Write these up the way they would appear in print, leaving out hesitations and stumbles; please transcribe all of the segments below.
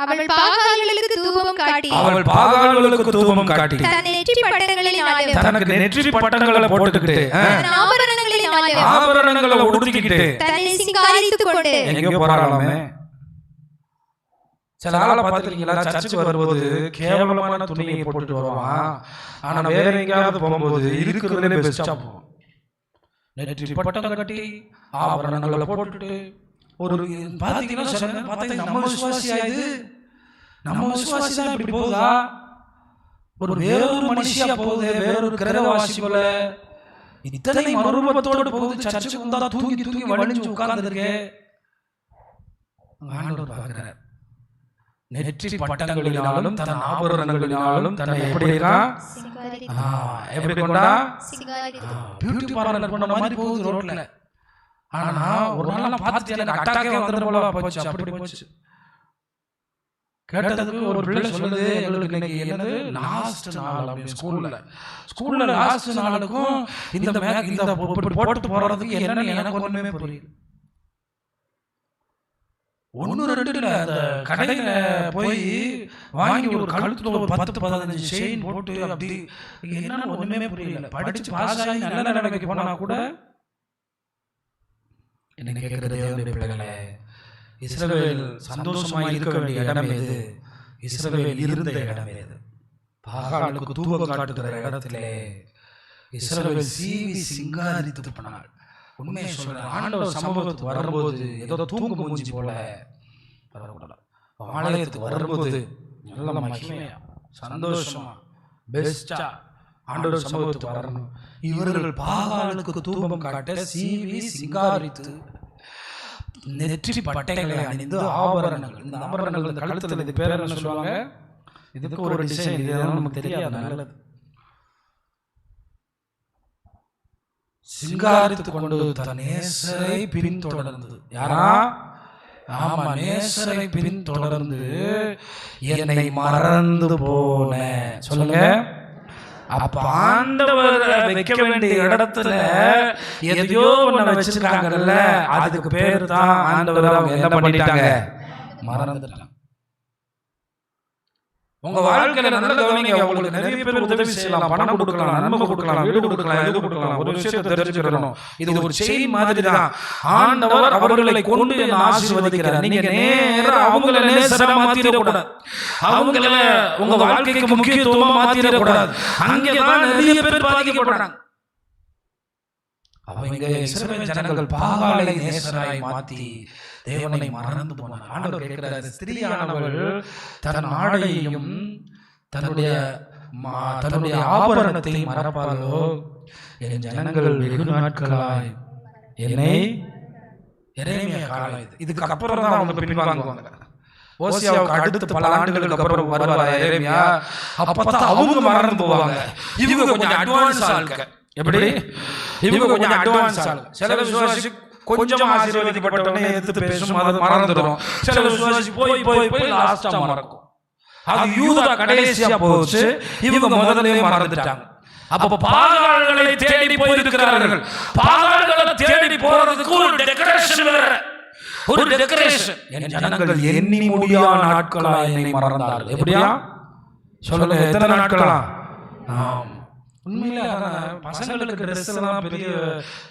அவள் பாகால்களுக்கு தூபம் காட்டி தனக்கு நெற்றி பட்டங்களை போட்டுக்கிட்டு ஆபரணங்களை உடுத்திக்கிட்டு எங்கேயோ போறாளாமே. சில ஆளை பார்த்திருக்கீங்களா, சர்ச்சுக்கு வரும்போது கேவலமான துணியை போட்டுட்டு வருவான். ஆனா வேற எங்கேயாவது போகும்போது இருக்கிறதுலே பெஸ்டா போவோம். நெற்றி பட்டம் கட்டி ஆபரணங்களை போட்டுட்டு ஒரு பாத்தீங்கன்னா நம்ம விசுவாசியா, இது நம்ம விசுவாசி தான் இப்படி போகுதா? ஒரு வேறொரு மனுஷியா போகுது, வேறொரு கிரகவாசி போல இத்தனை மறுரூபத்தோடு போகுது. சர்ச்சுக்கு வந்தா தூங்கி தூங்கி வலிஞ்சு உட்கார்ந்து இருக்கு. ஆண்டவர் பார்க்கிறார். நெற்றி பட்டங்களினாலும் தன் ஆபரணங்களினாலும் தன்னை எப்படி இருக்கா, எப்படி கொண்டா, பியூட்டி பார்லர் பண்ண மாதிரி போகுது ரோட்ல. ஆனா ஒரு நாள் பார்த்துட்டு எனக்கு அட்டாக்கே வந்துடும் போல போச்சு. அப்படி போச்சு. கேட்டதுக்கு ஒரு பிள்ளை சொல்லுது, எங்களுக்கு இன்னைக்கு என்னது லாஸ்ட் நாள் அப்படின்னு ஸ்கூல்ல லாஸ்ட் நாளுக்கும் இந்த போட்டு போறதுக்கு என்னன்னு எனக்கு ஒண்ணுமே புரியல. ஒன்னு ரெண்டு அந்த கடையில போய் வாங்கி ஒரு கழுத்துல ஒரு 10-15 செயின் போட்டு அப்படி என்னன்னு ஒண்ணுமே புரியல. படிச்சு பாஸ் ஆகி நல்ல நிலைமைக்கு போனா கூட என்ன கேட்கிறது, பிள்ளைகளே, இஸ்ரவேல் சந்தோஷமா இருக்க வேண்டிய இடம் எது? இஸ்ரவேல் இருந்த இடம் எது? பாகாலுக்கு தூபம் காட்டுகிற இடத்திலே இஸ்ரவேல் சீவி சிங்காரித்து போனாள். உண்மையை சொல்றேன், ஆண்டவர் சமூகத்துக்கு வரும்போது ஏதோ தூங்கு மூஞ்சி போல வரக்கூடாது. ஆலயத்துக்கு வரும்போது நல்ல மகிமையா சந்தோஷமா பெஸ்டா ஆண்டவர் சமூகத்துக்கு வரணும். இவர்கள் பாகாலுக்கு தூபம் காட்ட சீவி சிங்காரித்து நெற்றி பட்டைகளை அணிந்து ஆபரணங்கள், இந்த ஆபரணங்கள் இந்த கழுத்துல இது பேர் என்ன சொல்லுவாங்க? இதுக்கு ஒரு டிசைன், இதெல்லாம் நமக்கு தெரியாது. நல்லது. சிங்காரித்து கொண்டு தன் நேசரை பின்தொடர்ந்தது. யாரா? ஆமா, நேசரை பின்தொடர்ந்து என்னை மறந்து போன. சொல்லுங்க. அப்ப ஆண்டவர் வைக்க வேண்டிய இடத்துல எதையோ ஒண்ணு வச்சிருக்காங்கல்ல, அதுக்கு பேரு தான் ஆண்டவர். அவங்க என்ன பண்ணிட்டாங்க? மறந்துட்டாங்க. உங்க வாழ்க்கையில நல்ல கவனிங்க. உங்களுக்கு நிறைய பேர் உதவி செய்யலாம், பணம் கொடுக்கலாம், நன்மை கொடுக்கலாம், வீடு கொடுக்கலாம், எது கொடுக்கலாம். ஒரு விஷயத்தை தெரிஞ்சுக்கணும், இது ஒரு செயின் மாதிரி தான். ஆண்டவர் அவர்களை கொண்டு என்ன ஆசீர்வதிக்கிறார். நீங்க நேரா அவங்கள நேசரா மாத்திரக்கூடாது, அவங்கள உங்க வாழ்க்கைக்கு முக்கியத்துவமா மாத்திரக்கூடாது. அங்கேதான் நிறைய பேர் பாதிக்கப்படுறாங்க. அவங்க இஸ்ரவேல் ஜனங்கள் பாகாலை நேசராய் மாத்தி தேவனை மறந்து போனார். ஆண்டவர் கேட்கிறார், ஸ்திரீயானவள் தன் ஆடையையும் தன்னுடைய ஆபரணத்தை மறப்பாளோ? என் ஜனங்கள் வெகு நாட்களாய் என்னை இதுக்கு அப்புறம் தான் அவங்க பின்வாங்குவாங்க. ஓசியாவுக்கு அடுத்து பல ஆண்டுகளுக்கு அப்புறம் வருவார் எரேமியா. அப்பதான் அவங்க மறந்து போவாங்க. இவங்க கொஞ்சம் அட்வான்ஸ் ஆளுங்க. எப்படி? இவங்க கொஞ்சம் அட்வான்ஸ் ஆளுங்க. சில விசுவாசி கொஞ்சம் ஆசீர்வதிக்கப்பட்டவனே எடுத்து பேசும், அதை மறந்துடும். சில விசுவாசி போய் போய் போய் லாஸ்டா மறக்கும். அது யூதா கடைசியா போச்சு, இவங்க முதல்லயே மறந்துட்டாங்க. அப்ப பாகால்களை தேடி போயிருக்கிறார்கள். பாகால்களை தேடி போறதுக்கு ஒரு டெக்கரேஷன் வேற, ஒரு டெக்கரேஷன். என் ஜனங்கள் எண்ணி முடியா நாட்களா என்னை மறந்தார்கள். எப்படியா சொல்லுங்க, எத்தனை நாட்களா? உண்மையில பசங்களுக்கு ட்ரெஸ் எல்லாம் பெரிய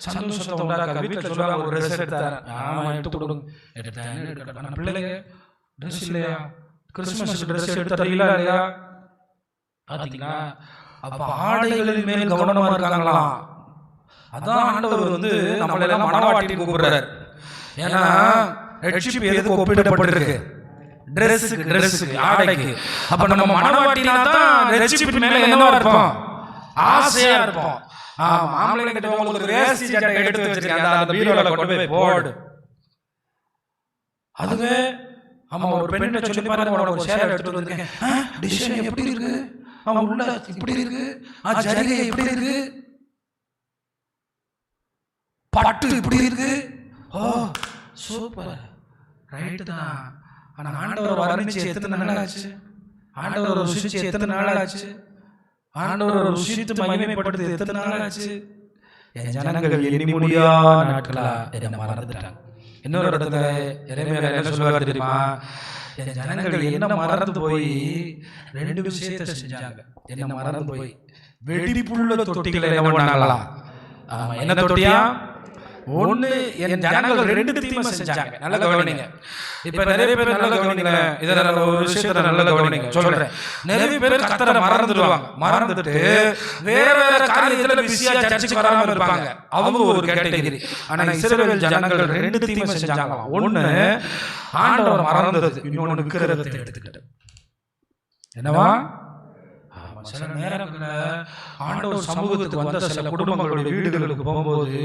சந்தோஷத்தை உண்டாக்க. வீட்டில் சொல்லுவாங்க, ஒரு ட்ரெஸ் எடுத்தாரு, எடுத்து கொடுங்க. பிள்ளைங்க ட்ரெஸ் இல்லையா? கிறிஸ்துமஸ் ட்ரெஸ் எடுத்தீங்களா இல்லையா? பாத்தீங்களா? அப்ப ஆடைகளின் மேல் கவனமா இருக்காங்களா? அதான் ஆண்டவர் நம்மள எல்லாம் மனவாட்டி கூப்பிடுறாரு. ஏன்னா ரட்சிப்பு எதுக்கு ஒப்பிடப்பட்டிருக்கு? ட்ரெஸ்ஸுக்கு, ஆடைக்கு. அப்ப நம்ம மனவாட்டினா தான் ரட்சிப்பு மேல என்னவா இருப்போம்? ஆசையா இருப்போம். மாமலை கிட்ட உங்களுக்கு வேஷ்டி சட்டை எடுத்து வச்சிருக்கேன், அந்த பீரோல கொண்டு போய் போடு. அதுவே ஆமா, ஒரு பெண்ணை சொல்லி பாருங்க, உனக்கு ஒரு சேலை எடுத்து வந்திருக்கேன், டிசைன் எப்படி இருக்கு, உள்ள இப்படி இருக்கு, ஜரிகை எப்படி இருக்கு, பட்டு இப்படி இருக்கு, ஓ சூப்பர், ரைட்டு தான். ஆனா ஆண்டவர் வர்ணிச்சு எத்தனை நாள் ஆச்சு? ஆண்டவர் ருசிச்சு எத்தனை நாள் ஆச்சு? ஆண்டவர் ருசித்து மகிமைப்படுத்தி எத்தனை நாள் ஆச்சு? என் ஜனங்கள் எண்ணி முடியா நாட்களா என்னை மறந்துட்டாங்க. இன்னொரு இடத்துல எரேமியா என்ன சொல்லுவார் தெரியுமா? என் ஜனங்கள் என்ன மறந்து போய் 2 விஷயத்தை செஞ்சாங்க. என்ன மறந்து போய் வெடிப்புள்ள தொட்டிகளை என்ன பண்ணாங்களா? என்ன தொட்டியா? ஒன்று, என் ஜனங்கள் 2 தீமை செஞ்சாங்க. நல்ல கவனிங்க. இப்ப நிறைய பேர் நல்ல கவனிங்க, இதில் ஒரு விஷயத்தை நல்ல கவனிங்க சொல்றேன். நிறைய பேர் கர்த்தரை மறந்துடுவாங்க. மறந்துட்டு வேற வேற காரியத்துல பிஸியா சர்ச்சுக்கு வராம இருப்பாங்க. அவங்க ஒரு கேட்டகரி. ஆனா இஸ்ரவேல் ஜனங்கள் 2 தீமை செஞ்சாங்க. ஒண்ணு, ஆண்டவர் மறந்தது. இன்னொன்னு விக்கிரகத்தை எடுத்துக்கிட்டு. என்னவா? சில நேரங்களில் ஆண்டவர் சமூகத்துக்கு வந்த சில குடும்பங்களுடைய வீடுகளுக்கு போகும்போது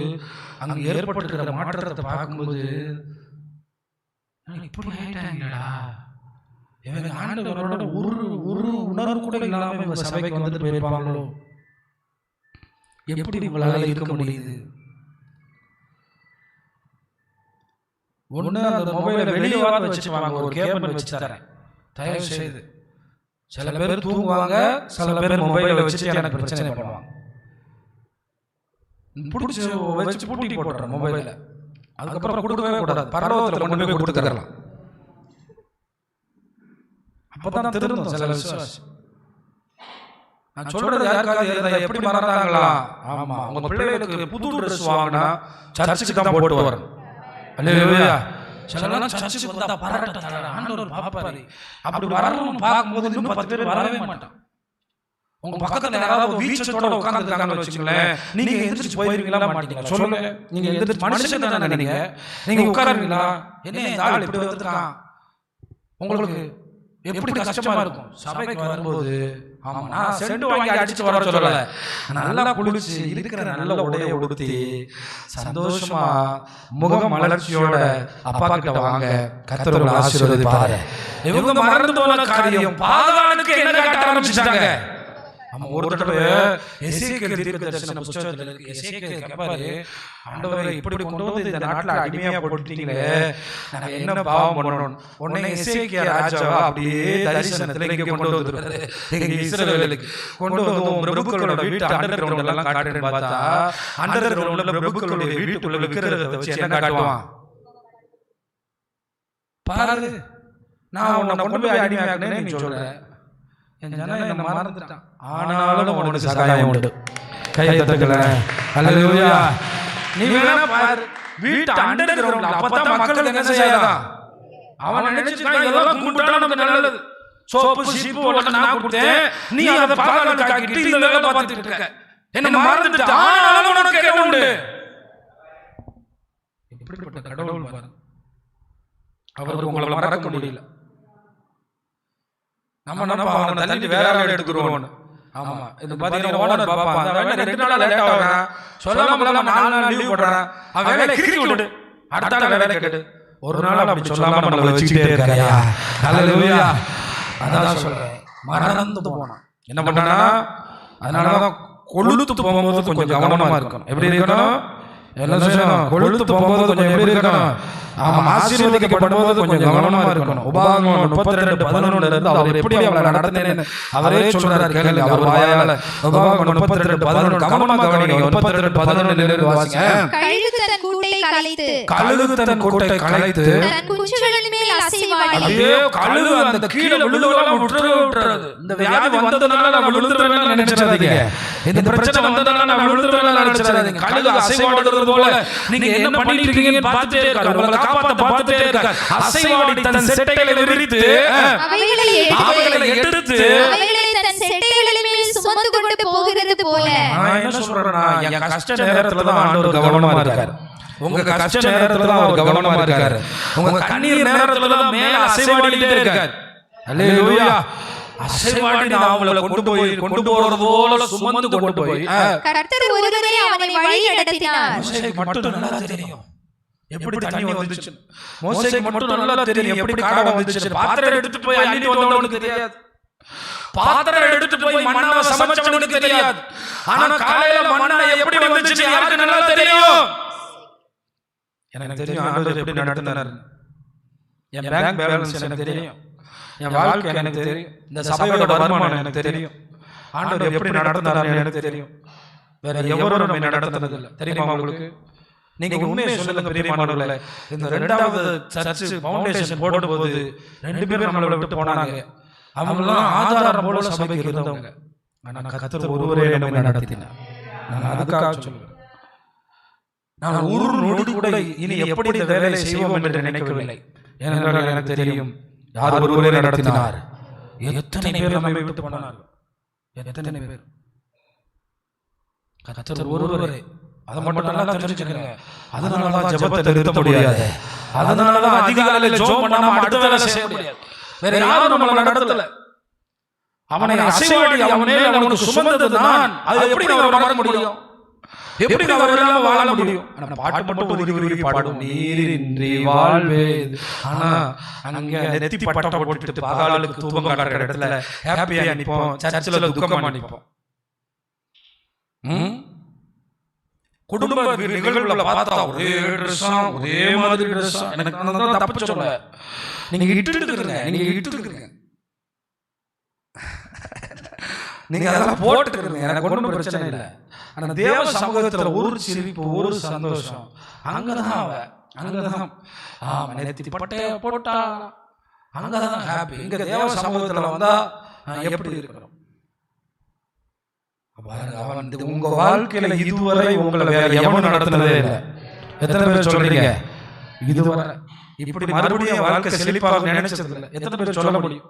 அங்க ஏற்பட்டிருக்கிற மாற்றத்தை பார்க்கும்போது இப்படி ஆயிட்டாங்களா, இவங்க ஆண்டவரோட ஒரு உணர்வு கூட இல்லாம இவங்க சபைக்கு வந்துட்டு போயிருப்பாங்களோ, எப்படி இவங்களால இருக்க முடியுது? ஒண்ணு, அந்த மொபைலை வெளியே வாங்க வச்சுட்டு வாங்க, ஒரு கேபிள் வச்சு தரேன் தயவு செய்து. சில பேர் தூங்குவாங்க, சில பேர் மொபைலை வச்சுட்டு எனக்கு பிரச்சனை பண்ணுவாங்க. பிடிச்சி வச்சு பூட்டி போட்டுறேன் மொபைலை. அதுக்கப்புறம் கொடுக்கவே கூடாது, பரலோகத்தில் கொண்டு போய் கொடுத்துக்கலாம். அப்பதான் திருந்தும் சில விசுவாசி. நான் சொல்றது யாருக்காவது எப்படி மறந்தாங்களா? ஆமா, உங்க பிள்ளைகளுக்கு புது ட்ரெஸ் வாங்கினா சர்ச்சுக்கு தான் போட்டு வரணும். அல்லேலூயா. சிலலாம் சர்ச்சுக்கு வந்தா பாராட்டத்தால ஆண்டவர் பாப்பாரு. அப்படி வரணும் பார்க்கும்போது இன்னும் 10 பேர் வரவே மாட்டான். உங்க பக்கத்துல யாராவது வீச்சத்தோட உட்கார்ந்துருக்காங்கன்னு வச்சுங்களேன், நீங்க எந்திரிச்சு போயிருவீங்களா மாட்டீங்களா? சொல்லுங்க. நீங்க எந்திரிச்சு மனுஷன் தானே நினைக்கிறீங்க, நீங்க உட்காருவீங்களா? என்ன இந்த ஆள் இப்படி வந்திருக்கான், உங்களுக்கு எப்படி கஷ்டமா இருக்கும் சபைக்கு வரும்போது? ஆமா, நான் சென்ட் வாங்கி அடிச்சு வர சொல்லல, நல்லா குளிச்சு இருக்கிற நல்ல உடைய உடுத்தி சந்தோஷமா முகம் மலர்ச்சியோட அப்பா கிட்ட வாங்க, கர்த்தர் உங்களை ஆசீர்வதிப்பார். இவங்க மறந்து போன காரியம் பாகானுக்கு என்ன காட்ட ஆரம்பிச்சிட்டாங்க. ஒரு தடவை எசேக்கியேல் தீர்க்கதரிசன புத்தகத்துல இருக்கு. எசேக்கியேல் கேட்பாரு, ஆண்டவரே இப்படி கொண்டு வந்து இந்த நாட்டுல அடிமையா போட்டுட்டீங்களே, நான் என்ன பாவம் பண்ணணும்? உடனே எசேக்கியா ராஜாவா அப்படியே தரிசனத்துல இங்க கொண்டு வந்துருக்காரு. எங்க இஸ்ரவேலுக்கு கொண்டு வந்து பிரபுக்களோட வீட்டு அண்டர் கிரவுண்ட் எல்லாம் காட்டுறேன்னு பார்த்தா, அண்டர் கிரவுண்ட்ல பிரபுக்களுடைய வீட்டுக்குள்ள விக்கிரகத்தை வச்சு என்ன காட்டுவான் பாரு. நான் உன்னை கொண்டு போய் அடிமையாக்குனேன்னு நீ சொல்ற, என் ஜனம் என்ன மறந்துட்டான், ஆனாலும் உனக்கு சகாயம் உண்டு. கை தட்டுங்களேன். அல்லேலூயா. நீ வேணா பாரு, வீட்டு அண்டர் கிரவுண்ட்ல அப்பதான் மக்கள் என்ன செய்யலாம், அவன் நினைச்சுட்டான் இதெல்லாம் கும்பிட்டா நமக்கு நல்லது, சோப்பு சீப்பு உனக்கு நான் கொடுத்தேன், நீ அதை பாகாலுக்கு ஆக்கிட்டு இந்த வேலை பார்த்துட்டு இருக்க, என்ன மறந்துட்ட, ஆனாலும் உனக்கு என்ன உண்டு. எப்படிப்பட்ட கடவுள் பாரு, அவருக்கு உங்களை மறக்க முடியல. நம்ம நம்ம அவனை தள்ளி வேற வேலை எடுத்துக்கிறோம். ஆமா, இது பாத்தீங்கன்னா ஓனர் பாப்பான், அவன் 2 நாளா லேட் ஆகுறான், சொல்லாம 4 நாள் லீவ் போடுறான், அவன் வேலை கிறுக்கி விடு, அடுத்த நாள் வேலை கேட்டு ஒரு நாள் அப்படி சொல்லாம நம்மள வச்சுக்கிட்டே இருக்காயா. ஹல்லேலூயா. அதான் சொல்றேன், மறந்து போனான். என்ன பண்ணானா, அதனாலதான் கொழுத்து போகும்போது கொஞ்சம் கவனமா இருக்கணும். எப்படி இருக்கணும்? எல்லாம் சொல்லணும். கொழுத்து போகும்போது கொஞ்சம் எப்படி இருக்கணும்? ஆமா, ஆசீர்வதிக்கப்படும் போது கொஞ்சம் கவனமா இருக்கணும். உபாகமம் 32:11 இருந்து அவர் எப்படி அவளை நடத்தினேன்னு அவரே சொல்றாரு, கேளுங்க அவர் வாயால. உபாகமம் 32:11 கவனமா கவனிங்க. 32:11 இருந்து வாசிங்க. கழுகு தன் கூட்டை கலைத்து தன் குஞ்சுகளின் மேல் அசைவாடி, அப்படியே கழுகு அந்த கீழ விழுதலாம் விட்டுறது. இந்த வியாதி வந்ததனால நான் விழுந்துறேன்னு நினைச்சிராதீங்க, இந்த பிரச்சனை வந்ததனால நான் விழுந்துறேன்னு நினைச்சிராதீங்க. கழுகு அசைவாடுறது போல நீங்க என்ன பண்ணிட்டு இருக்கீங்கன்னு பார்த்துட்டே இருக்காரு, உங்களை காப்பாத்த பார்த்துட்டே இருக்காரு. அசைவாடி தன் செட்டைகளை விரித்து அவைகளை எடுத்து தன் செட்டைகளின் மேல் சுமந்து கொண்டு போகிறது போல. நான் என்ன சொல்றேன்னா, என் கஷ்ட நேரத்துல தான் ஆண்டவர் கவனமா இருக்காரு. உங்க கஷ்ட நேரத்துல தான் அவர் கவனமா இருக்காரு. உங்க கண்ணீர் நேரத்துல தான் மேல அசைவாடிட்டே இருக்காரு. அல்லேலூயா. அசைவாடி நான் அவளை கொண்டு போறது போல சுமந்து கொண்டு போய் கர்த்தர் ஒருவரே அவனை வழி நடத்தினார். மோசேக்கு மட்டும் நல்லா தெரியும் எப்படி தண்ணி வந்துச்சு, மோசேக்கு மட்டும் நல்லா தெரியும் எப்படி காடை வந்துச்சு. பாத்திரம் எடுத்துட்டு போய் அள்ளிட்டு வந்தவனுக்கு தெரியாது, பாத்திரம் எடுத்துட்டு போய் மண்ணா சமைச்சவனுக்கு தெரியாது. ஆனா காலையில மண்ணா எப்படி வந்துச்சு யாருக்கு நல்லா தெரியும்? எனக்கு தெரியும் ஆண்டவர் எப்படி நடத்தினார். என் பேங்க் பேலன்ஸ் எனக்கு தெரியும், என் வாழ்க்கை எனக்கு தெரியும், இந்த சபையோட வருமானம் எனக்கு தெரியும், ஆண்டவர் எப்படி நடத்தினார் எனக்கு தெரியும். வேற எவரும் நம்ம நடத்தினது இல்லை. தெரியுமா உங்களுக்கு? நீங்க உண்மையை சொல்லுங்க பிரியமானவர்களே. இந்த ரெண்டாவது சர்ச் ஃபவுண்டேஷன் போடும்போது 2 பேர் நம்மளை விட்டு போனாங்க. அவங்களாம் ஆதாரம் போல சபைக்கு இருந்தவங்க. ஆனா கர்த்தர் ஒருவரே நம்மை நடத்தினார். நான் அதுக்காக சொல்லுவேன். நான் ஒரு நொடி கூட இனி எப்படி இந்த வேலையை செய்வோம் என்று நினைக்கவில்லை. ஏனென்றால் எனக்கு தெரியும் யார் ஒருவரே நடத்தினார். எத்தனை பேர் நம்மை விட்டு போனார்கள், எத்தனை பேர். கர்த்தர் ஒருவரே. அதை மட்டும் நல்லா தெரிஞ்சுக்கங்க. அதனாலதான் ஜெபத்தை நிறுத்த முடியாது. அதனாலதான் அதிகாலையில ஜெபம் பண்ணாம அடுத்த வேலை செய்ய முடியாது. வேற யாரும் நம்மளை நடத்தல. அவனை அசைவாடி அவனே அவனுக்கு சுமந்தது நான். அது எப்படி அவர் மறக்க முடியும்? எப்படி அவர் இல்லாம வாழ முடியும்? பாட்டு மட்டும் உருகி பாடும், நீரின்றி வாழ்வே. ஆனா அங்க நெத்தி பட்ட போட்டுட்டு பாகாலுக்கு தூபம் காட்டுற இடத்துல ஹாப்பியா நிப்போம், சர்ச்சில் துக்கமா நிப்போம். குடும்ப நிகழ்வுகளை பார்த்தா ஒரே ட்ரெஸ்ஸா, ஒரே மாதிரி ட்ரெஸ்ஸா. எனக்கு தப்பு சொல்ல, நீங்க இட்டு இருக்கிறீங்க, நீங்க இட்டு இருக்கிறீங்க, நீங்க அதெல்லாம் போட்டுக்கிறீங்க, எனக்கு ஒன்றும் பிரச்சனை இல்லை. ஆனா தேவ சமூகத்துல ஒரு சிரிப்பு, ஒரு சந்தோஷம். அங்கதான் நெத்தி பட்டைய போட்டா அங்கதான் ஹாப்பி. இங்க தேவ சமூகத்துல வந்தா எப்படி இருக்கிறோம்? உங்க வாழ்க்கையில இதுவரை உங்களை வேற எவனும் நடத்தினதே இல்லை. எத்தனை பேர் சொல்றீங்க இதுவரை இப்படி மறுபடியும் வாழ்க்கை செழிப்பாக நினைச்சது இல்லை? எத்தனை பேர் சொல்ல முடியும்?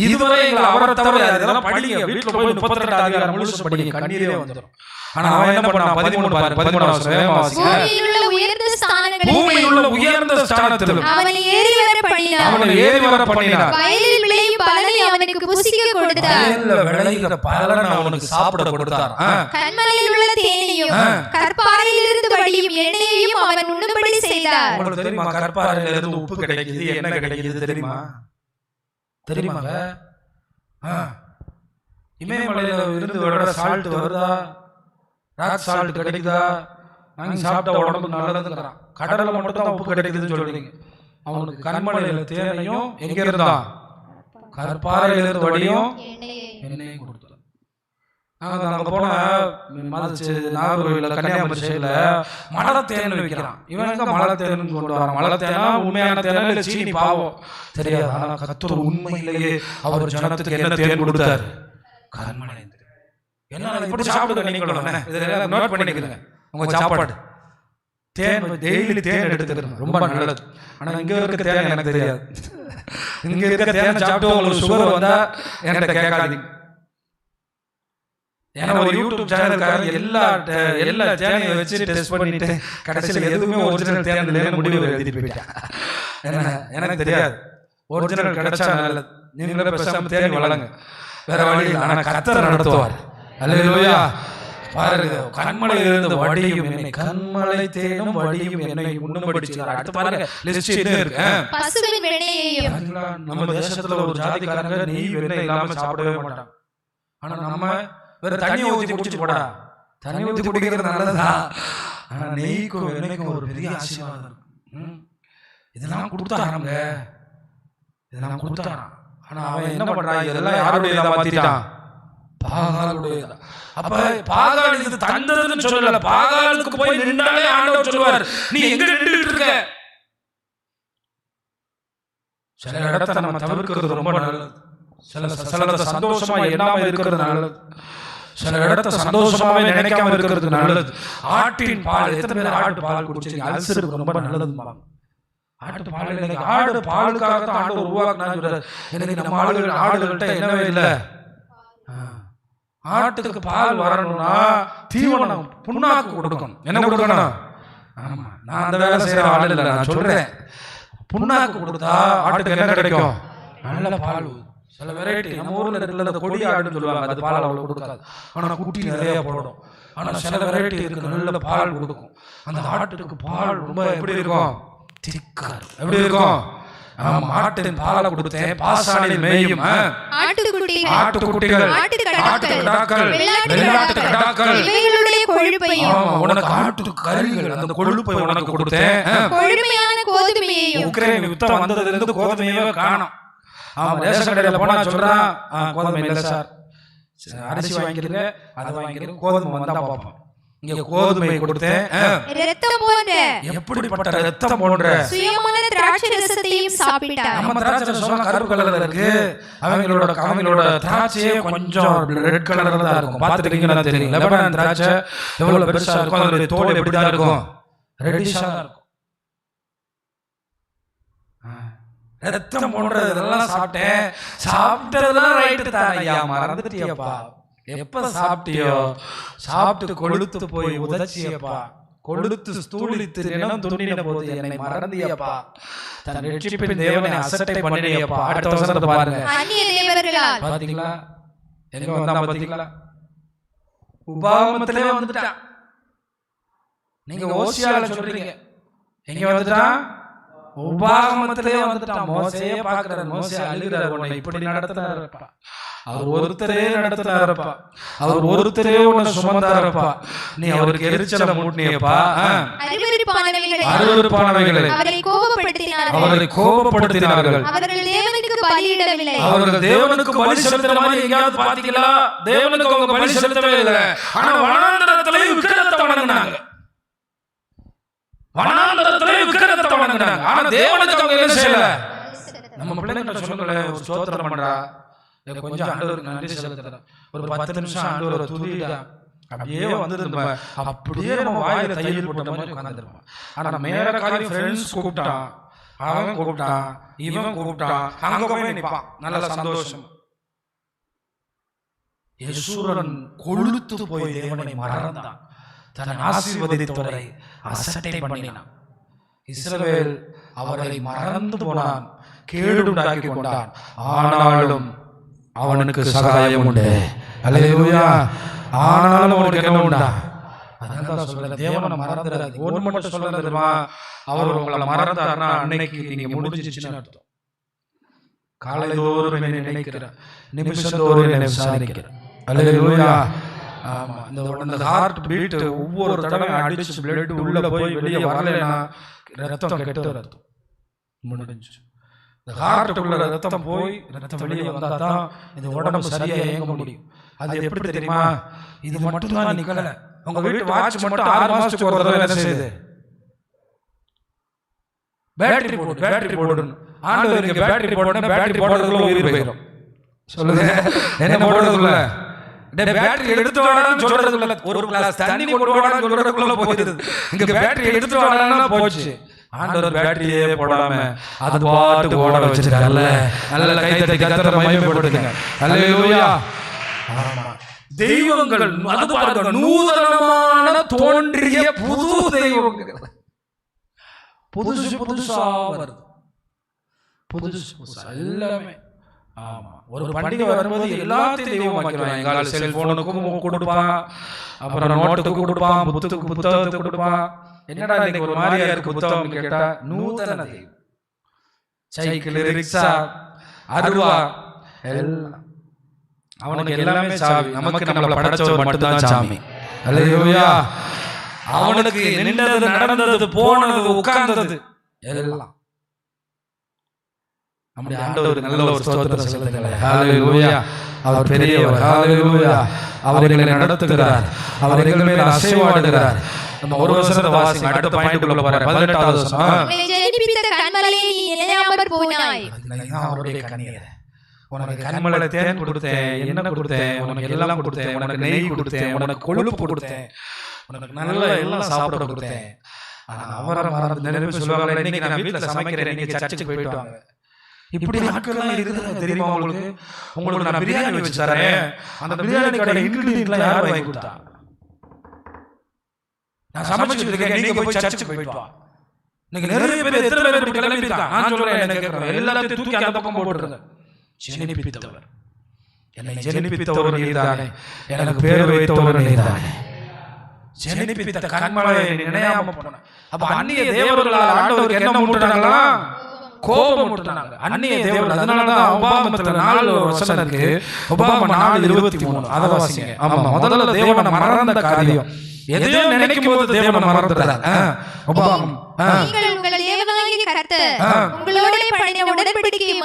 இதுவரை அவரை தவிர அதெல்லாம் படிங்க, வீட்டுல போய் 32 அதிகாரம் முழுசு படிங்க, கண்ணீரே வந்துடும். ஆனா அவன் என்ன பண்ணா? 13 பூமியில் உள்ள உயர்ந்த ஸ்தானத்திலும் அவனை ஏறி வர பண்ணினார். வயலில் விளையும் பலனை அவனுக்கு புசிக்க கொடுத்தார். வயலில் விளைகிற பலனை அவனுக்கு சாப்பிட கொடுத்தார். கண்மலையில் உள்ள தேனையும் கற்பாறையில் இருந்து வடியும் எண்ணெயையும் அவன் உண்ணும்படி செய்தார். உங்களுக்கு தெரியுமா கற்பாறையில இருந்து உப்பு கிடைக்குது, எண்ணெய் கிடைக்குது தெரியுமா? தெரியுமாங்க? இமயமலையில இருந்து வர சால்ட் வருதா? ராக் சால்ட் கிடைக்குதா? நாங்க சாப்பிட்டா உடம்புக்கு நல்லதுங்கிறான். கடல்ல மட்டும் தான் உப்பு கிடைக்குதுன்னு சொல்றீங்க. அவனுக்கு கண்மலையில தேனையும் எங்க இருந்தா? கற்பாறையில இருந்து வடியும் எண்ணெயும் கொடுத்தான். அங்க போன நாகர்கோவில கன்னியாகுமரி சைடுல மலத்தேன் வைக்கிறான். இவன் எங்க மலத்தேன் கொண்டு வரான்? மலத்தேனா உண்மையான தேனா இல்ல சீனி பாவம் தெரியாது. ஆனா கர்த்தர் உண்மையிலேயே அவர் ஜனத்துக்கு என்ன தேன் கொடுத்தார்? கண்மலை. என்ன இப்படி சாப்பிடுங்க, நீங்களும் இதெல்லாம் நோட் பண்ணிக்கிறீங்க. உங்க சாப்பாடு தேன், டெய்லி தேன் எடுத்துக்கிறேன், ரொம்ப நல்லது. ஆனா இங்க இருக்க தேன் எனக்கு தெரியாது. இங்க இருக்க தேன் சாப்பிட்டு உங்களுக்கு சுகர் வந்தா என்கிட்ட கேட்காதீங்க. ஏன்னா ஒரு யூடியூப் சேனல்காரன் எல்லா தேனையும் வச்சு டெஸ்ட் பண்ணிட்டு கடைசியில் எதுவுமே ஒரிஜினல் தேன் இல்லைன்னு முடிவு எழுதிட்டு போயிட்டான். எனக்கு தெரியாது. ஒரிஜினல் கிடைச்சா நல்லது. நீங்களே பேசாம தேன் வளங்க, வேற வழி இல்லை. ஆனா கர்த்தர் நடத்துவார். அல்லேலூயா. பாருங்க, கண்மலையில் இருந்து வடியும் எண்ணெய், கண்மலை தேனும் வடியும் எண்ணெய் உண்ணும்படி செய்தார். அடுத்து பாருங்க லிஸ்ட் என்ன இருக்கு? பசுவின் வெண்ணெயையும். நம்ம தேசத்துல ஒரு ஜாதிக்காரங்க நெய் வெண்ணெய் இல்லாம சாப்பிடவே மாட்டாங்க. ஆனா நம்ம வேற தண்ணி ஊத்தி குடிச்சு போடா. தண்ணி ஊத்தி குடிக்கிறது நல்லதா? ஆனா நெய்க்கும் வெண்ணெய்க்கும் ஒரு பெரிய ஆசீர்வாதம் இருக்கு. இதெல்லாம் கொடுத்தாங்க, இதெல்லாம் கொடுத்தாங்க. ஆனா அவன் என்ன பண்றான்? இதெல்லாம் யாருடைய மாத்திட்டான்? பாகாலுடையதா. அப்ப பாகால் இது தந்ததுன்னு சொல்லல. பாகாலுக்கு போய் நின்றாலே ஆண்டவர் சொல்லுவார், நீ எங்க நின்றுட்டு இருக்க? சில இடத்தை நம்ம தவிர்க்கிறது ரொம்ப நல்லது. சில சந்தோஷமா எண்ணாம இருக்கிறது நல்லது. சில இடத்தை சந்தோஷமாவே நினைக்காம இருக்கிறது நல்லது. ஆட்டின் பால், எத்தனை பேர் ஆட்டு பால் குடிச்சீங்க? அல்சருக்கு ரொம்ப நல்லதுமா. ஆட்டு பால், ஆடு பாலுக்காகத்தான் ஆண்டு உருவாக்குனாங்க. எனக்கு நம்ம ஆடுகள்கிட்ட என்னவே இல்லை. ஆட்டுக்கு பால் வரணும்னா தீவனம், புண்ணாக்கு கொடுக்கணும். என்ன கொடுக்கணும்? ஆமா, நான் அந்த வேலை செய்யற ஆள் இல்லை, நான் சொல்றேன். புண்ணாக்கு கொடுத்தா ஆட்டுக்கு என்ன கிடைக்கும்? நல்ல பால். சில வெரைட்டி நம்ம ஊர்ல இருக்கிற கொடி ஆடுன்னு சொல்லுவாங்க, அது பால் அவ்வளவு கொடுக்காது. ஆனா குட்டி நிறைய போடும். ஆனா சில வெரைட்டி இருக்கு, நல்ல பால் கொடுக்கும். அந்த ஆட்டுக்கு பால் ரொம்ப எப்படி இருக்கும்? திக்கா. எப்படி இருக்கும்? மாட்டின் பாலை கொடுத்தேன், பாசானில் மேயும் ஆட்டுக்குட்டிகள், ஆட்டுக்கடாக்கள், வெள்ளாட்டு கடாக்கள், இவைகளுடைய கொழுப்பையும், உனக்கு ஆட்டு கறிகள், அந்த கொழுப்பை உனக்கு கொடுத்தேன். கொழுமையான கோதுமையையும். உக்ரைன் யுத்தம் வந்ததுல இருந்து கோதுமையே காணோம். அவன் ரேஷன் கடையில போனா சொல்றான், கோதுமை இல்லை சார், அரிசி வாங்கிக்கிறேன், அதை வாங்கிக்கிறேன், கோதுமை வந்தா பார்ப்போம். இங்க கோதுமை கொடுத்தேன். இரத்தம் போன்ற எப்படிப்பட்ட ரத்தம் போன்ற சுயமான திராட்சை ரசத்தையும் சாப்பிட்டார். நம்ம திராட்சை ரசம் கருப்பு கலர்ல இருக்கு. அவங்களோட திராட்சையே கொஞ்சம் ரெட் கலர்ல தான் இருக்கும். பார்த்துட்டீங்கன்னா தெரியும். லெபனான் திராட்சை எவ்வளவு பெருசா இருக்கும், அதோட தோல் எப்படி தான் இருக்கும், ரெட்டிஷா தான் இருக்கும். ரத்தம் போன்ற இதெல்லாம் சாப்பிட்டேன். சாப்பிட்டதெல்லாம் ரைட்டு தான் ஐயா, மறந்துட்டியப்பா. எப்ப சாப்பிட்டியோ சாப்பிட்டு கொழுத்து போய் உதச்சியப்பா, கொழுத்து ஸ்தூலித்து நிலம் துணின போது என்னை மறந்தியப்பா. தன் ரட்சிப்பின் தேவனை அசட்டை பண்ணியப்பா. அடுத்த வசனத்தை பாருங்க. அந்நிய தேவர்களால் பாத்தீங்களா எங்க வந்தா பாத்தீங்களா, உபாகமத்திலே வந்துட்டான். நீங்க ஓசியால சொல்றீங்க, எங்க வந்துட்டான், உபாகமத்திலே வந்துட்டான். மோசையே பாக்குறாரு, மோசே அழுகிறார், உன்னை இப்படி நடத்துறாருப்பா, அவர் ஒருத்தரே நடத்துறாருப்பா, அவர் ஒருத்தரே உன்னை சுமந்தாருப்பா, நீ அவருக்கு எரிச்சலை மூட்டினியப்பா. அருவருப்பானவைகளை அவரை கோபப்படுத்தினார்கள். அவர்கள் தேவனுக்கு பலியிடவில்லை. அவர்கள் தேவனுக்கு பலி செலுத்துற மாதிரி எங்கேயாவது பாத்தீங்களா? தேவனுக்கு அவங்க பலி செலுத்தவே இல்லை. ஆனா வனாந்தரத்திலே விக்கிரகத்தை வணங்குனாங்க. வனாந்தரத்திலே விக்கிரகத்தை வணங்குனாங்க. ஆனா தேவனுக்கு அவங்க என்ன செய்யல? நம்ம பிள்ளைங்க சொல்லுங்களேன், ஒரு ஸ்தோத்திரம் பண்றா, கொஞ்சம் ஆண்டவருக்கு நன்றி செலுத்துறேன், ஒரு 10 நிமிஷம் ஆண்டவரை துதிடா, அப்படியே வந்து அப்படியே நம்ம வாயில தையல் போட்ட மாதிரி உட்கார்ந்துருப்போம். ஆனா மேல காலையும் ஃப்ரெண்ட்ஸ் கூப்பிட்டான், அவன் கூப்பிட்டான், இவன் கூப்பிட்டான், அங்க போய் நிற்பான் நல்ல சந்தோஷம். யெசூரன் கொழுத்து போய் தேவனை மறந்தான், தன் ஆசீர்வதித்தவரை அசட்டை பண்ணினான். இஸ்ரவேல் அவரை மறந்து போனான், கேடுண்டாக்கி கொண்டான். ஆனாலும் அவனுக்கு சகாயம் உண்டு. அல்லேலூயா. ஆனாலும் அவனுக்கு என்ன உண்டா? அதான் சொல்றேன், தேவனை மறந்துடாது. ஒண்ணு மட்டும் சொல்றது தெரியுமா, அவர் உங்களை மறந்தாருன்னா அன்னைக்கு நீங்க முடிஞ்சிச்சுன்னு அர்த்தம். காலைதோறும் என்னை நினைக்கிறேன், நிமிஷந்தோறும் என்னை விசாரிக்கிறேன். அல்லேலூயா. ஆமா, இந்த ஹார்ட் பீட் ஒவ்வொரு தடவை அடிச்சு பிளட் உள்ள போய் வெளியே வரலைன்னா ரத்தம் கெட்டு ரத்தம் முடிஞ்சு. ஹார்ட்டுக்குள்ள ரத்தம் போய் ரத்தம் வெளியே வந்தா தான் இந்த உடம்பு சரியா இயங்க முடியும். அது எப்படி தெரியுமா? இது மட்டும் தான் நிக்கல. உங்க வீட்டு வாட்ச் மட்டும் 6 மாசத்துக்கு ஒரு தடவை என்ன செய்யுது? பேட்டரி போடணும். ஆண்டவர் இங்க பேட்டரி போடணும். பேட்டரி போடுறதுக்குள்ள உயிர் போயிடும். சொல்லுங்க, என்ன போடுறதுக்குள்ள? பேட்டரி எடுத்து வாடான்னு சொல்றதுக்குள்ள, ஒரு கிளாஸ் தண்ணி கொண்டு வாடான்னு சொல்றதுக்குள்ள போயிடுது. இங்க பேட்டரி எடுத்து வாடான்னா போச்சு. ஆண்டவர் பேட்டரியே போடாம அது பாட்டு ஓட வச்சிருக்காருல்ல. நல்ல கை தட்டி கர்த்தரை மகிமைப்படுத்துங்க. அல்லேலூயா. ஆமா, தெய்வங்கள் அது பாருங்க, நூதனமான தோன்றிய புது தெய்வங்கள் புதுசா வருது. புதுசா எல்லாமே. ஆமா, ஒரு பண்டிகை வரும்போது எல்லாத்தையும் தெய்வம் வைக்கிறான். எங்கால செல்போனுக்கும் கொடுப்பான், அப்புறம் நோட்டுக்கு கொடுப்பான், புத்தகத்துக்கு கொடுப்பான். என்னடா இன்னைக்கு ஒரு மாதிரியா இருக்கு புத்தகம் கேட்டா, நூதன தெய்வம். சைக்கிள், ரிக்ஷா, அருவா எல்லாம் அவனுக்கு எல்லாமே சாவி. நமக்கு நம்மளை படைச்சவர் மட்டும்தான் சாமி. அல்லேலூயா. அவனுக்கு நின்றது, நடந்தது, போனது, உட்கார்ந்தது எல்லாம் நம்முடைய ஆண்டவர். நல்ல ஒரு ஸ்தோத்திரம் சொல்லுங்களேன். ஹல்லேலூயா. அவர் பெரியவர். ஹல்லேலூயா. அவர் எங்களை நடத்துகிறார், அவர் எங்கள் மேல் அசைவாடுகிறார். நம்ம ஒரு வசனத்தை வாசிங்க, அடுத்த பாயிண்ட்க்குள்ள போறேன். 18வது வசனம். உன்னை ஜெனிப்பித்த கன்மலையே நீ இணையாமற் போனாய். அதுதான் அவருடைய கண்ணீர். உனக்கு கண்மலை தேன் கொடுத்தேன், எண்ணெய் கொடுத்தேன், உனக்கு எல்லாம் கொடுத்தேன், உனக்கு நெய் கொடுத்தேன், உனக்கு கொழுப்பு கொடுத்தேன், உனக்கு நல்ல எல்லாம் சாப்பிட கொடுத்தேன். ஆனா அவரை மறந்து நினைப்பு சொல்லுவாங்க, இன்னைக்கு நான் வீட்டுல சமைக்கிறேன், நீங்க சர்ச்சுக்கு போயிட்டு வாங்க. இப்படி நாட்கள்லாம் இருக்குது தெரியுமா உங்களுக்கு? உங்களுக்கு நான் பிரியாணி வச்சு தரேன், அந்த பிரியாணி கடை இன்கிரீடியன்ட்லாம் யார் வாங்கி கொடுத்தா? நான் சமைச்சிட்டு இருக்கேன், நீங்க போய் சர்ச்சுக்கு போயிட்டு வா. இன்னைக்கு நிறைய பேர் எத்தனை பேர் இப்படி கிளம்பி இருக்காங்க? நான் சொல்றேன், என்ன கேட்கறேன், எல்லாத்தையும் தூக்கி அந்த பக்கம் போட்டுருங்க. ஜெனிப்பித்தவர், என்னை ஜெனிப்பித்தவர் நீர்தானே, எனக்கு பேர் வைத்தவர் நீர்தானே. ஜெனிப்பித்த கண்மலையை நினையாம போன. அப்ப அந்நிய தேவர்களால் ஆண்டவருக்கு என்ன மூட்டினாங்களா? கோபம் மூட்டினாங்க. அந்நிய தேவர்கள். அதனாலதான் உபாகமத்துல 4 வசனம் இருக்கு. உபாகமம் 4:23 அதை வாசிங்க. ஆமா, முதல்ல தேவனை மறந்த காரியம். எதையோ நினைக்கும் போது தேவனை மறந்துடுறாங்க. உபாகமம் நீங்கள் உங்கள் தேவனாகிய கர்த்தர் உங்களோட பண்ணின உடன்படிக்கையை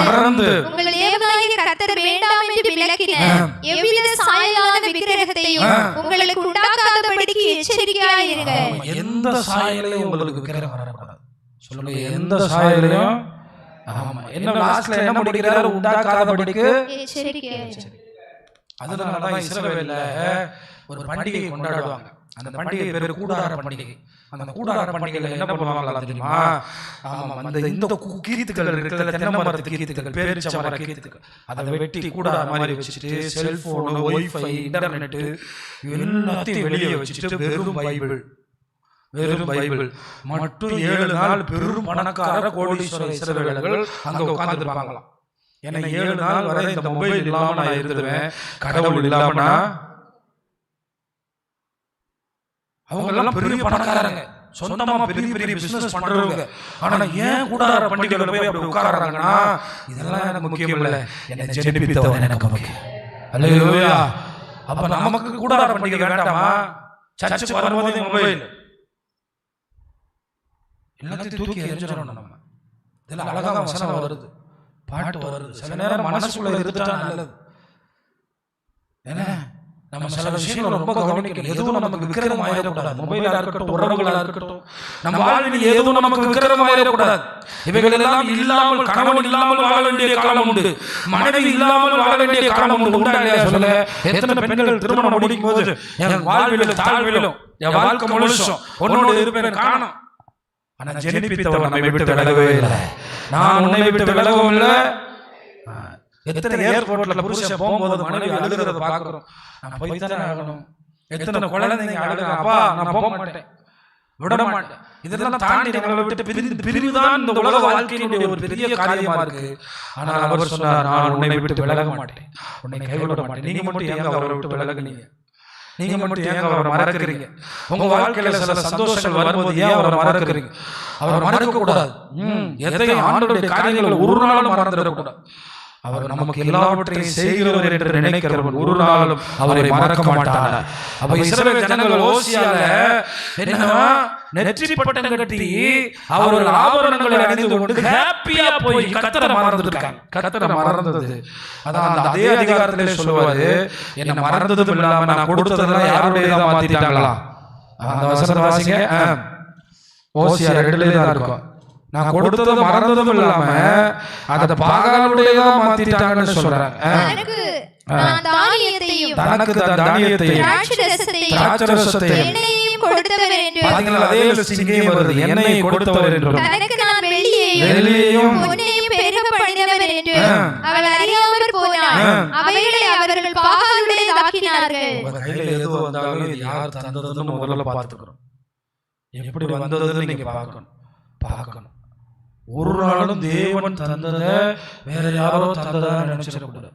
மறந்து உங்கள் தேவனாகிய கர்த்தர் வேண்டாம் என்று விலக்கின எவ்வித சாயலான விக்கிரகத்தையும் உங்களுக்கு உண்டாக்காதபடிக்கு எச்சரிக்கையாயிருங்க. எந்த சாயலையும் உங்களுக்கு விக்கிரகம் வரக்கூடாது. சொல்லுங்க, எந்த சாயலையும். ஆமா, என்ன லாஸ்ட்ல என்ன முடிக்கிறாரு? உண்டாக்காதபடிக்கு எச்சரிக்கையாயிருங்க. அதனாலதான் இஸ்ரவேல்ல ஒரு பண்டிகை கொண்டாடுவாங்க. அந்த பண்டிகை பேரு கூடார பண்டிகை. அந்த கூடார பண்டிகையில என்ன பண்ணுவாங்களா தெரியுமா? ஆமா, அந்த இந்த கீத்துக்கள் இருக்கிற தென்னை மரத்து கீத்துக்கள், பேரிச்ச மர கீத்துக்கள், அதை வெட்டி கூடார மாதிரி வச்சுட்டு செல்போனு, ஒய்ஃபை, இன்டர்நெட் எல்லாத்தையும் வெளியே வச்சுட்டு வெறும் பைபிள் மட்டும் 7 நாள் பெரும் பணக்கார கோடீஸ்வர இஸ்ரவேலர்கள் அங்க உட்கார்ந்து இருப்பாங்களாம். ஏன்னா 7 நாள் வரை இந்த மொபைல் இல்லாம நான் இருந்துருவேன், கடவுள் இல்லாமனா. அவங்க எல்லாம் பெரிய பணக்காரங்க, சொந்தமா பெரிய பெரிய பிசினஸ் பண்றவங்க. ஆனா ஏன் கூடார பண்டிகையில போய் அப்படி உட்கார்றாங்கன்னா, இதெல்லாம் எனக்கு முக்கியம் இல்ல, என்னை ஜெனிப்பித்தவன் எனக்கு முக்கியம். அல்லேலூயா. அப்ப நமக்கு கூடார பண்டிகை வேண்டாமா? சர்ச்சுக்கு வரும்போது மொபைல் எல்லாத்தையும் தூக்கி எரிஞ்சிடணும். நம்ம இதெல்லாம் அழகா வசனம் வருது, பாட்டு வருது, சில நேரம் மனசுக்குள்ள இருந்துட்டா நல்லது. ஏன்னா நம்ம சில விஷயங்களை ரொம்ப கவனிக்கணும். எதுவும் நமக்கு விக்கிரகம் ஆயிடக்கூடாது. மொபைலா இருக்கட்டும், உறவுகளா இருக்கட்டும், நம்ம வாழ்வில் எதுவும் நமக்கு விக்கிரகம் ஆயிடக்கூடாது. இவைகள் எல்லாம் இல்லாமல் கணவன் இல்லாமல் வாழ வேண்டிய காலம் உண்டு, மனைவி இல்லாமல் வாழ வேண்டிய காலம் உண்டு. உண்டா இல்லையா சொல்லுங்க? எத்தனை பெண்கள் திருமணம் முடிக்கும் போது என் வாழ்விலும் தாழ்விலும் என் வாழ்க்கை முழுசும் உன்னோடு இருப்பேன் காணும். ஆனா ஜெனிப்பித்தவன் நம்மை விட்டு விலகவே இல்லை, நான் உன்னை விட்டு விலகவும் இல்லை. எத்தனை ஏர்போர்ட்ல புருஷன் போகும்போது மனைவி அழுகிறத பாக்குறோம், நான் போய்த்தானே ஆகணும். எத்தனை குழந்தைங்க அழுகிற, அப்பா நான் போக மாட்டேன், விட மாட்டேன். இதெல்லாம் தாண்டி நம்மளை விட்டு பிரிவுதான் இந்த உலக வாழ்க்கையினுடைய ஒரு பெரிய காரியமா இருக்கு. ஆனால் அவர் சொன்னார், நான் உன்னை விட்டு விலக மாட்டேன், உன்னை கைவிட மாட்டேன். நீங்க மட்டும் ஏங்க அவரை விட்டு விலகுனீங்க? நீங்க மட்டும் ஏங்க அவரை மறக்கிறீங்க? உங்க வாழ்க்கையில சில சந்தோஷங்கள் வரும்போது ஏன் அவரை மறக்கிறீங்க? அவரை மறக்க கூடாது. எதையும் ஆண்டவருடைய காரியங்களை ஒரு நாளும் மறந்துடக்கூடாது. அவர் நமக்கு எல்லாவற்றையும் செய்கிறவர் என்று நினைக்கிறவன் ஒரு நாளும் அவரை மறக்க மாட்டார். அப்ப இஸ்ரவேல் ஜனங்கள் ஓசியால என்னன்னா நெற்றி பட்டம் கட்டி அவர்கள் ஆபரணங்களை அணிந்து கொண்டு ஹாப்பியா போய் கர்த்தரை மறந்துட்டாங்க. கர்த்தரை மறந்தது அதான் அதே அதிகாரத்திலே சொல்லுவாரு, என்ன மறந்ததும் இல்லாம நான் கொடுத்ததெல்லாம் யாருடையதா மாத்திட்டாங்களா? அந்த வசனத்தை வாசிங்க. ஓசியா 2 தான் இருக்கும். நான் கொடுத்ததும் மறந்ததும் இல்லாம அத பாகாலுடையதா மாத்திட்டாங்கன்னு சொல்றாங்க. தனக்கு தானியத்தையும் திராட்சரசத்தையும் பாத்தீங்களா? அதே லிஸ்ட் இங்கேயும் வருது, எண்ணெயை கொடுத்தவர் என்றும் வெள்ளியையும் பொன்னையும் பெருக பண்ணினவர் என்றும் அவள் அறியாமற் போனாள், அவைகளை அவர்கள் பாகாலுடையதாக்கினார்கள். உங்க கையில எது வந்தாலும் இது யார் தந்ததுன்னு முதல்ல பார்த்துக்கணும். எப்படி வந்ததுன்னு நீங்க பார்க்கணும். ஒரு நாளும் தேவன் தந்ததை வேற யாரோ தந்ததா நினைச்சிடக்கூடாது.